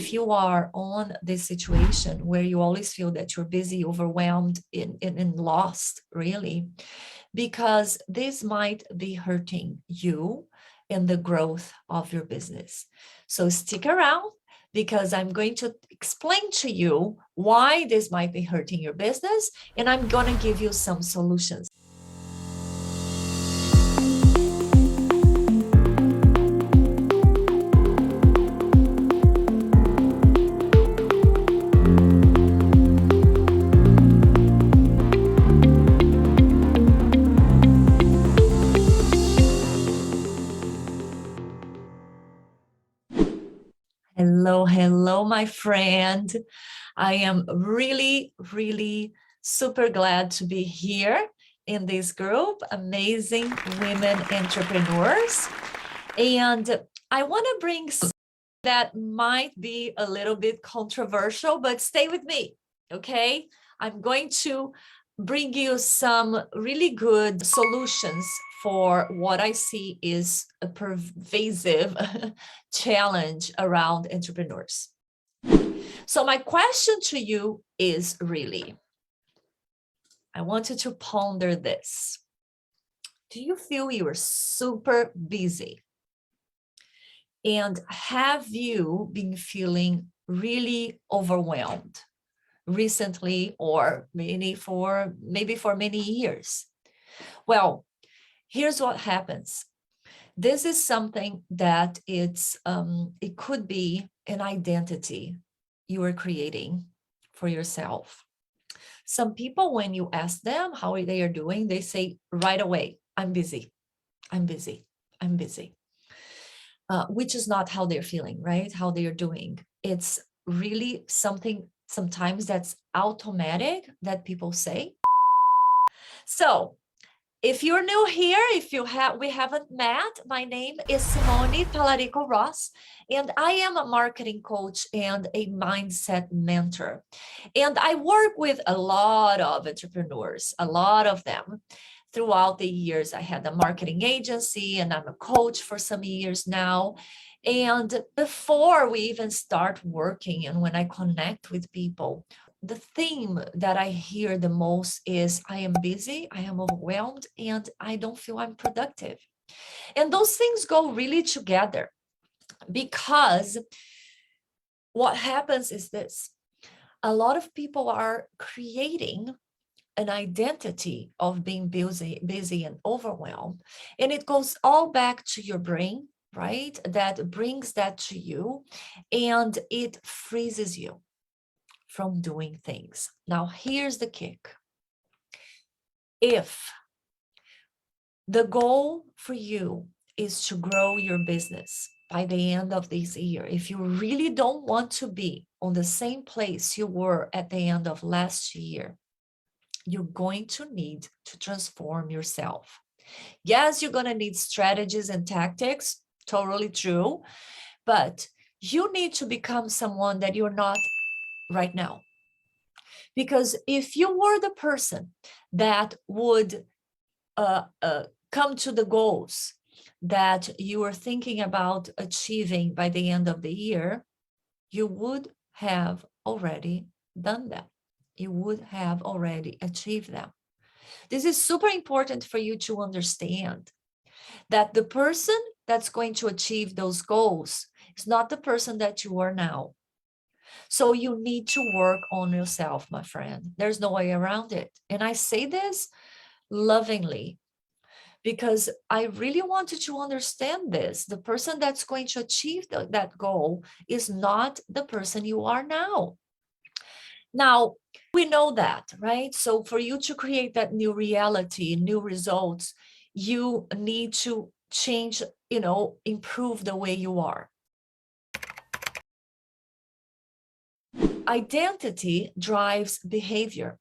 if you are on this situation where you always feel that you're busy, overwhelmed, and lost, really, because this might be hurting you in the growth of your business. So stick around, because I'm going to explain to you why this might be hurting your business, and I'm going to give you some solutions. Hello, my friend. I am really super glad to be here in this group, amazing women entrepreneurs. And I want to bring something that might be a little bit controversial, but stay with me, okay? I'm going to bring you some really good solutions for what I see is a pervasive challenge around entrepreneurs. So my question to you is really, I want you to ponder this. Do you feel you are super busy? And have you been feeling really overwhelmed recently, or maybe for many years? Well, here's what happens. This is something that it could be an identity you are creating for yourself. Some people, when you ask them how they are doing, they say right away, I'm busy, I'm busy, I'm busy. Which is not how they're feeling, right? How they are doing. It's really something sometimes that's automatic that people say. So if you're new here, we haven't met, my name is Simone Talarico Ross, and I am a marketing coach and a mindset mentor. And I work with a lot of entrepreneurs, a lot of them. Throughout the years, I had a marketing agency and I'm a coach for some years now. And before we even start working and when I connect with people, the theme that I hear the most is I am busy, I am overwhelmed, and I don't feel I'm productive. And those things go really together, because what happens is this. A lot of people are creating an identity of being busy and overwhelmed. And it goes all back to your brain, right? That brings that to you, and it freezes you from doing things. Now, here's the kick. If the goal for you is to grow your business by the end of this year, if you really don't want to be on the same place you were at the end of last year, you're going to need to transform yourself. Yes, you're going to need strategies and tactics, totally true, but you need to become someone that you're not right now. Because if you were the person that would come to the goals that you are thinking about achieving by the end of the year, you would have already done them. You would have already achieved them. This is super important for you to understand that the person that's going to achieve those goals is not the person that you are now. So you need to work on yourself, my friend. There's no way around it. And I say this lovingly because I really wanted to understand this. The person that's going to achieve that goal is not the person you are now. Now, we know that, right? So for you to create that new reality, new results, you need to change, improve the way you are. Identity drives behavior.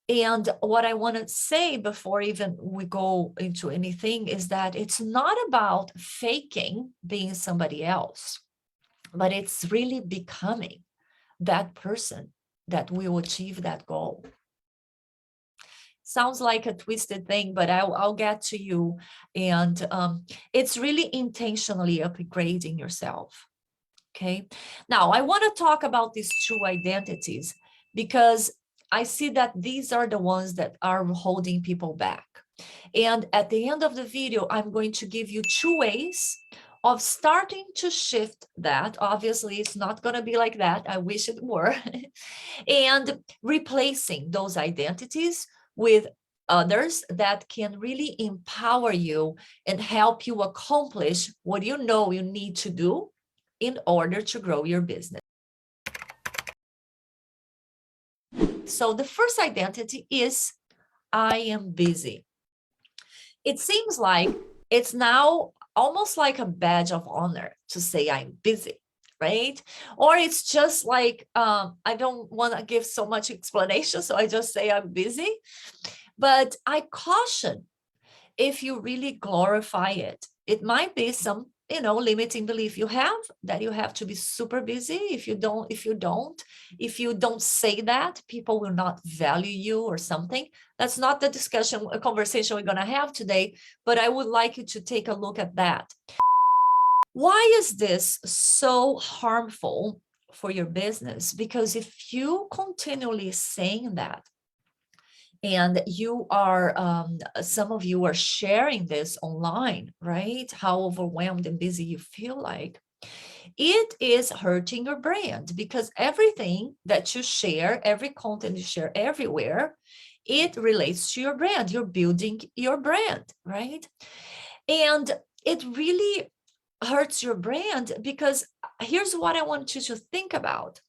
And what I want to say before even we go into anything is that it's not about faking being somebody else, but it's really becoming that person that will achieve that goal. Sounds like a twisted thing, but I'll get to you. And it's really intentionally upgrading yourself. Okay, now I want to talk about these two identities because I see that these are the ones that are holding people back. And at the end of the video, I'm going to give you 2 ways of starting to shift that. Obviously, it's not going to be like that. I wish it were. And replacing those identities with others that can really empower you and help you accomplish what you know you need to do in order to grow your business. So the first identity is I am busy. It seems like it's now almost like a badge of honor to say I'm busy, right? Or it's just like, I don't want to give so much explanation, so I just say I'm busy. But I caution, if you really glorify it, it might be some, limiting belief you have that you have to be super busy. If you don't say that, people will not value you or something. That's not the conversation we're going to have today, but I would like you to take a look at that. Why is this so harmful for your business? Because if you continually saying that, and you are, some of you are sharing this online, right? How overwhelmed and busy you feel like. It is hurting your brand because everything that you share, every content you share everywhere, it relates to your brand. You're building your brand, right? And it really hurts your brand because here's what I want you to think about.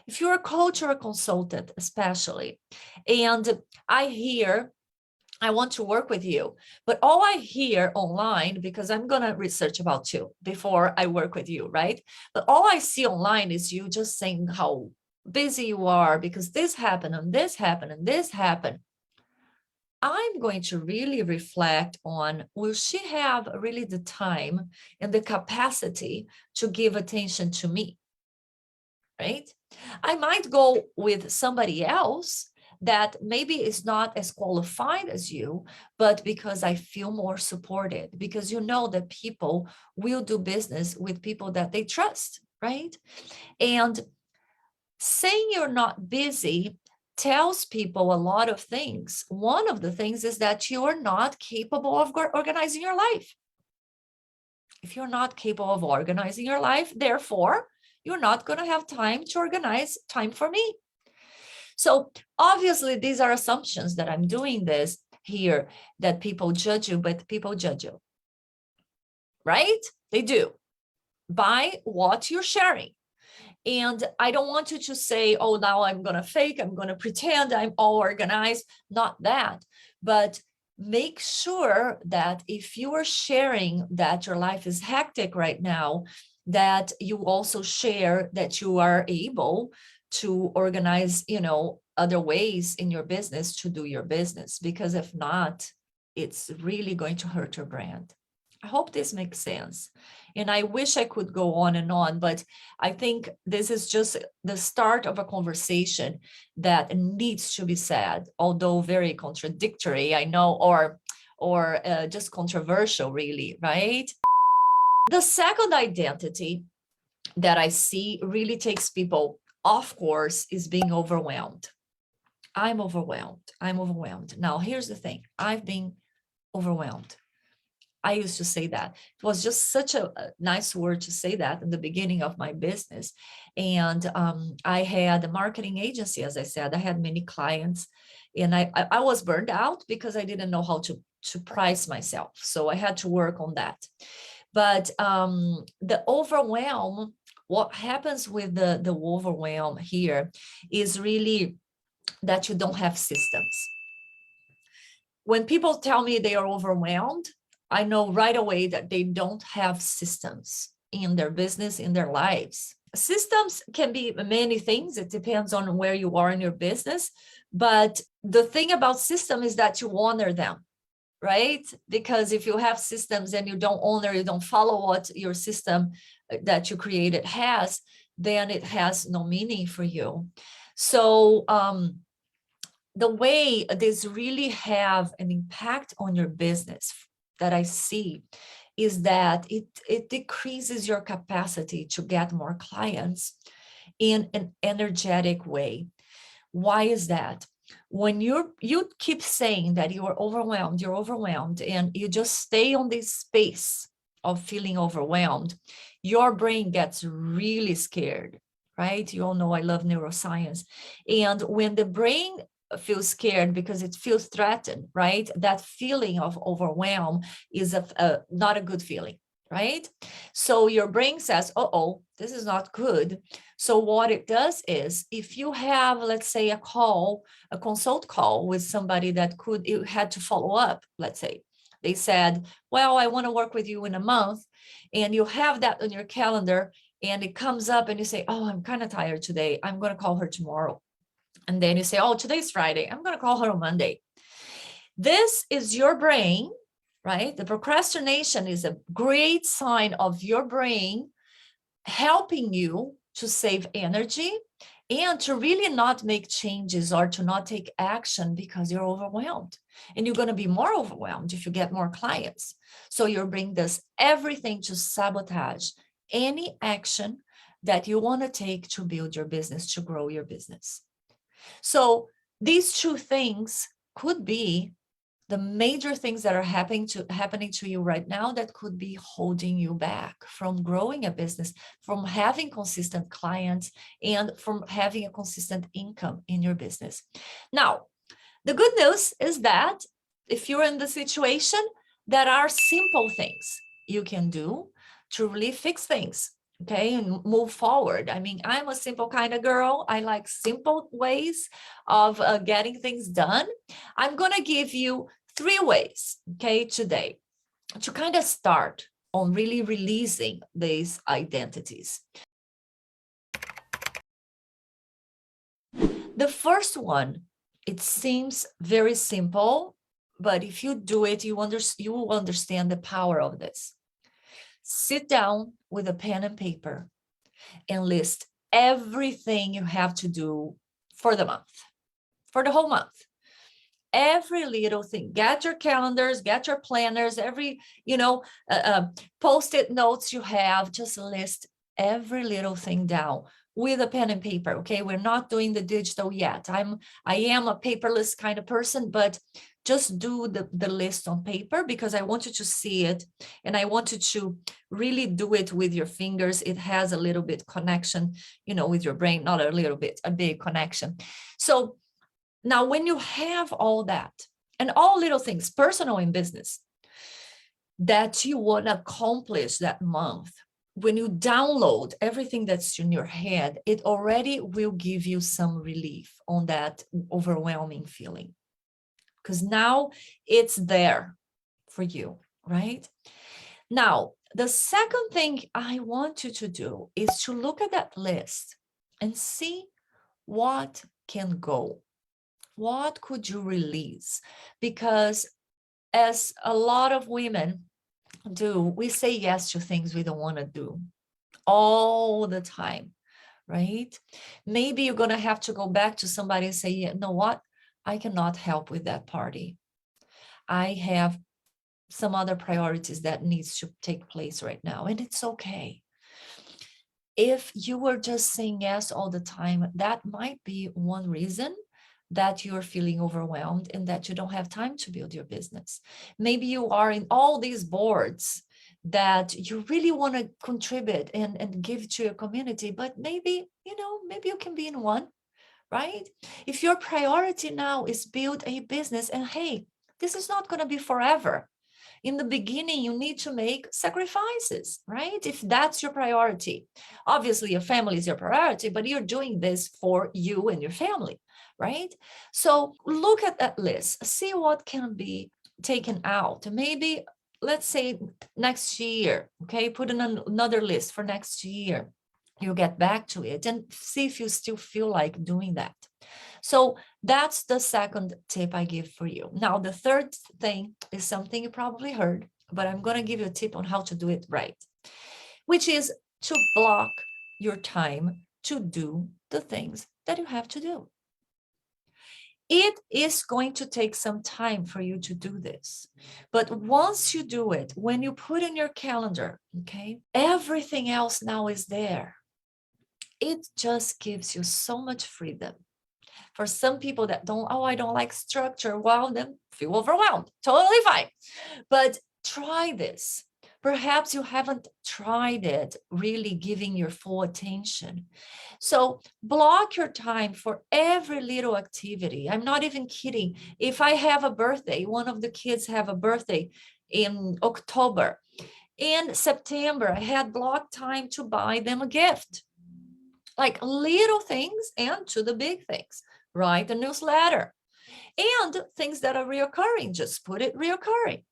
If you're a coach or a consultant, especially, and I want to work with you, but all I hear online, because I'm going to research about you before I work with you, right? But all I see online is you just saying how busy you are because this happened and this happened and this happened. I'm going to really reflect on, will she have really the time and the capacity to give attention to me? Right? I might go with somebody else that maybe is not as qualified as you, but because I feel more supported, because you know that people will do business with people that they trust, right? And saying you're not busy tells people a lot of things. One of the things is that you are not capable of organizing your life. If you're not capable of organizing your life, therefore, you're not going to have time to organize time for me. So obviously, these are assumptions that I'm doing this here, that people judge you, but people judge you, right? They do by what you're sharing. And I don't want you to say, oh, now I'm going to fake, I'm going to pretend I'm all organized. Not that, but make sure that if you are sharing that your life is hectic right now, that you also share that you are able to organize, other ways in your business to do your business, because if not, it's really going to hurt your brand. I hope this makes sense. And I wish I could go on and on, but I think this is just the start of a conversation that needs to be said, although very contradictory, I know, or just controversial, really, right? The second identity that I see really takes people off course is being overwhelmed. I'm overwhelmed. I'm overwhelmed. Now, here's the thing. I've been overwhelmed. I used to say that. It was just such a nice word to say that in the beginning of my business. And I had a marketing agency, as I said. I had many clients, and I was burned out because I didn't know how to price myself. So I had to work on that. But the overwhelm, what happens with the overwhelm here is really that you don't have systems. When people tell me they are overwhelmed, I know right away that they don't have systems in their business, in their lives. Systems can be many things. It depends on where you are in your business. But the thing about system is that you honor them, right? Because if you have systems and you don't honor, you don't follow what your system that you created has, then it has no meaning for you. So the way this really have an impact on your business that I see is that it decreases your capacity to get more clients in an energetic way. Why is that? When you keep saying that you're overwhelmed, and you just stay on this space of feeling overwhelmed, your brain gets really scared, right? You all know I love neuroscience. And when the brain feels scared because it feels threatened, right? That feeling of overwhelm is not a good feeling, right? So your brain says, uh-oh, this is not good. So what it does is, if you have, let's say, a consult call with somebody that you had to follow up, let's say, they said, well, I want to work with you in a month, and you have that on your calendar, and it comes up and you say, oh, I'm kind of tired today, I'm going to call her tomorrow. And then you say, oh, today's Friday, I'm going to call her on Monday. This is your brain, right? The procrastination is a great sign of your brain helping you to save energy and to really not make changes or to not take action because you're overwhelmed. And you're going to be more overwhelmed if you get more clients. So your brain does everything to sabotage any action that you want to take to build your business, to grow your business. So these two things could be the major things that are happening to you right now that could be holding you back from growing a business, from having consistent clients, and from having a consistent income in your business. Now, the good news is that if you're in the situation, there are simple things you can do to really fix things, okay, and move forward. I mean, I'm a simple kind of girl. I like simple ways of getting things done. I'm going to give you 3 ways, okay, today to kind of start on really releasing these identities. The first one, it seems very simple, but if you do it, you will understand the power of this. Sit down with a pen and paper and list everything you have to do for the month, for the whole month. Every little thing. Get your calendars, get your planners, every, post-it notes you have, just list every little thing down with a pen and paper. Okay, we're not doing the digital yet. I am a paperless kind of person, but just do the list on paper, because I want you to see it, and I want you to really do it with your fingers. It has a little bit connection, with your brain, not a little bit, a big connection. So now, when you have all that and all little things, personal and business, that you want to accomplish that month, when you download everything that's in your head, it already will give you some relief on that overwhelming feeling, because now it's there for you, right? Now, the second thing I want you to do is to look at that list and see what can go. What could you release? Because as a lot of women do, we say yes to things we don't want to do all the time, right? Maybe you're going to have to go back to somebody and say, you know what? I cannot help with that party. I have some other priorities that needs to take place right now, and it's okay. If you were just saying yes all the time, that might be one reason that you're feeling overwhelmed and that you don't have time to build your business. Maybe you are in all these boards that you really want to contribute and give to your community, but maybe you can be in one, right? If your priority now is build a business, and hey, this is not going to be forever. In the beginning, you need to make sacrifices, right? If that's your priority. Obviously, your family is your priority, but you're doing this for you and your family, right? So look at that list, see what can be taken out. Maybe, let's say next year, okay? Put in another list for next year. You get back to it and see if you still feel like doing that. So that's the second tip I give for you. Now, the third thing is something you probably heard, but I'm going to give you a tip on how to do it right, which is to block your time to do the things that you have to do. It is going to take some time for you to do this. But once you do it, when you put in your calendar, okay, everything else now is there. It just gives you so much freedom. For some people that don't, oh, I don't like structure, well, then feel overwhelmed. Totally fine. But try this. Perhaps you haven't tried it, really giving your full attention. So block your time for every little activity. I'm not even kidding. If I have a birthday, one of the kids have a birthday in October. In September, I had blocked time to buy them a gift. Like little things and to the big things. Write a newsletter. And things that are reoccurring, just put it reoccurring.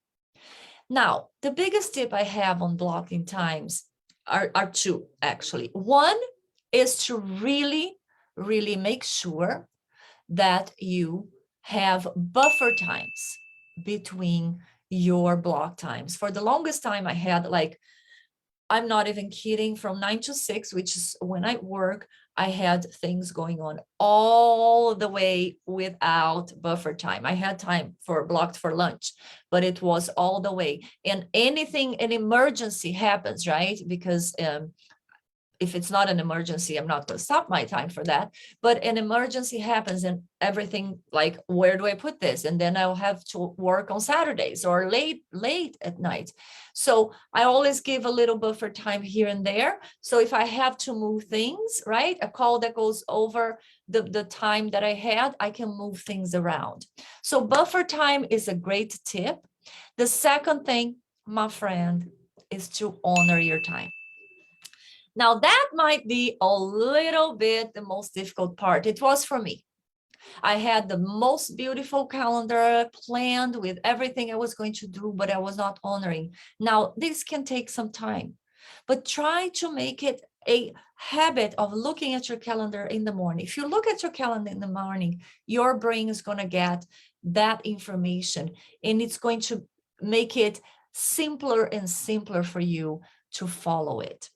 Now, the biggest tip I have on blocking times are two, actually. One is to really, really make sure that you have buffer times between your block times. For the longest time, I had like, I'm not even kidding, from 9 to 6, which is when I work, I had things going on all the way without buffer time. I had time for blocked for lunch, but it was all the way. And anything, an emergency happens, right? Because if it's not an emergency, I'm not going to stop my time for that. But an emergency happens and everything, like, where do I put this? And then I'll have to work on Saturdays or late at night. So I always give a little buffer time here and there. So if I have to move things, right, a call that goes over the time that I had, I can move things around. So buffer time is a great tip. The second thing, my friend, is to honor your time. Now, that might be a little bit the most difficult part. It was for me. I had the most beautiful calendar planned with everything I was going to do, but I was not honoring. Now, this can take some time, but try to make it a habit of looking at your calendar in the morning. If you look at your calendar in the morning, your brain is going to get that information, and it's going to make it simpler and simpler for you to follow it.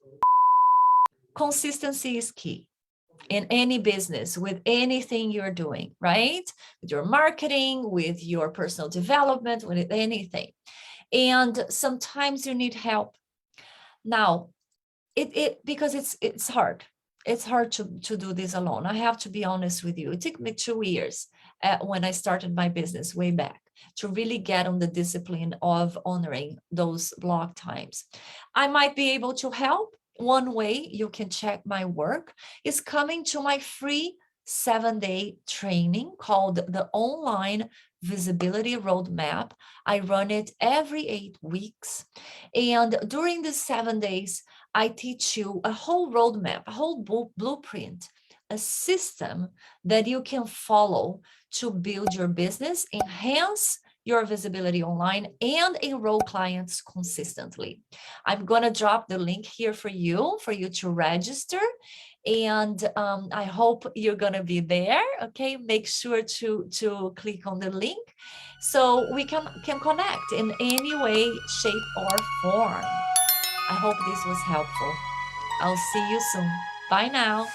Consistency is key in any business, with anything you're doing, right? With your marketing, with your personal development, with anything. And sometimes you need help. Now, because it's hard. It's hard to do this alone. I have to be honest with you. It took me 2 years when I started my business way back to really get on the discipline of honoring those block times. I might be able to help. One way you can check my work is coming to my free 7-day training called the Online Visibility Roadmap. I run it every 8 weeks. And during the 7 days, I teach you a whole roadmap, a whole blueprint, a system that you can follow to build your business, enhance your visibility online, and enroll clients consistently. I'm going to drop the link here for you to register. And I hope you're going to be there. Okay, make sure to click on the link so we can connect in any way, shape, or form. I hope this was helpful. I'll see you soon. Bye now.